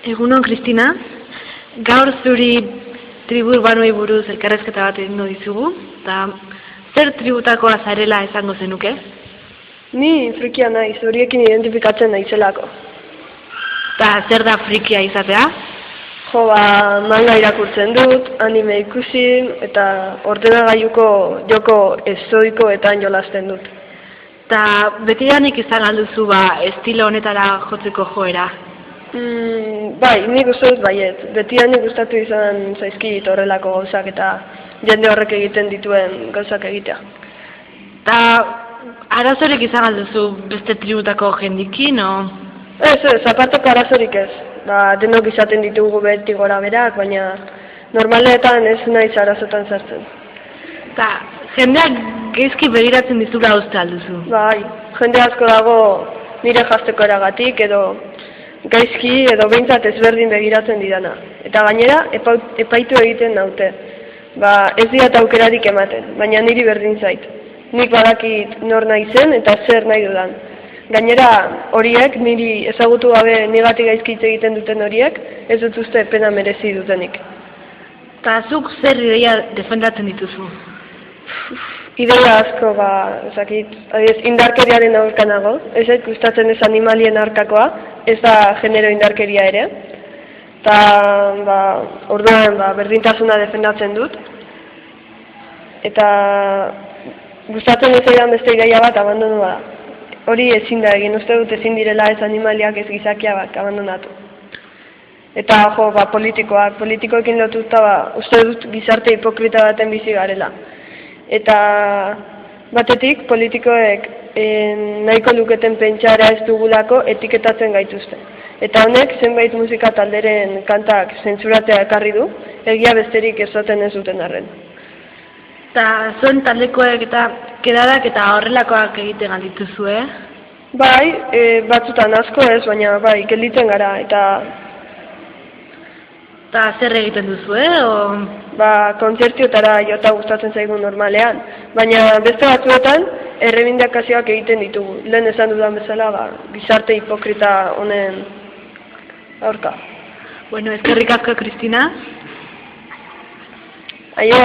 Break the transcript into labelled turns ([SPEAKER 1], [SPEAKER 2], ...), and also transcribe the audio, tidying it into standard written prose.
[SPEAKER 1] Egunon, Kristina. Gaur zuri tribu urbanoei buruz elkarrezketa bat egingo dizugu, eta zer tributakoa zarela esango zenuke?
[SPEAKER 2] Ni frikia naiz, horiekin identifikatzen naizelako.
[SPEAKER 1] Eta zer da frikia izatea?
[SPEAKER 2] Jo, manga irakurtzen dut, anime ikusi, eta ordenagailuko joko ezoikoetan jolasten dut.
[SPEAKER 1] Eta betidanik izan alduzu estilo honetara jotzeko joera?
[SPEAKER 2] Bai, nik uste dut baiet. Betidanik gustatu izan zaizkit horrelako gauzak eta jende horrek egiten dituen gauzak egitea.
[SPEAKER 1] Eta arazorik izan alduzu beste tributako jendikin, o?
[SPEAKER 2] Ez, aparteko arazorik ez. Denok izaten ditugu beti gora berak, baina normaletan ez naiz arazotan sartzen.
[SPEAKER 1] Eta jendeak geizki begiratzen dizula uste alduzu?
[SPEAKER 2] Bai, jende asko dago nire jazteko eragatik edo gaizki edo behintzat ezberdin begiratzen didana. Eta gainera, epaitu egiten naute. Ez diat aukerarik ematen, baina niri berdin zait. Nik badakit nor nahi zen eta zer nahi dudan. Gainera, horiek, niri ezagutu gabe nigatik gaizki hitz egiten duten horiek, ez dut uste pena merezi dutenik.
[SPEAKER 1] Eta zuk zer ideia defendatzen dituzu?
[SPEAKER 2] Ideia asko, indarkeriaren aurka nago, ez gustatzen ez animalien aurkakoa, ez da genero indarkeria ere. Eta, orduan, berdintasuna defendatzen dut. Eta, gustatzen ez aidan beste ideia bat abandonua da. Hori ezin da egin, uste dut ezin direla ez animaliak ez gizakiak abandonatu. Eta, politikoekin lotuta, uste dut gizarte hipokrita baten bizi garela. Eta batetik politikoek nahiko luketen pentsara ez dugulako etiketatzen gaituzte. Eta honek zenbait musika talderen kantak zentsuratzea ekarri du, egia besterik esaten ez duten arren.
[SPEAKER 1] Eta zuen taldekoek eta kedadak eta horrelakoak egiten aldituzu,
[SPEAKER 2] Bai, batzutan asko ez, baina bai, gelditzen gara,
[SPEAKER 1] Eta zer egiten duzu,
[SPEAKER 2] kontzertiotara jota gustatzen zaigu normalean. Baina beste batzuetan, errebindakazioak egiten ditugu. Lehen esan dudan bezala, gizarte hipokrita honen aurka.
[SPEAKER 1] Bueno, eskerrik asko, Kristina.
[SPEAKER 2] Aio.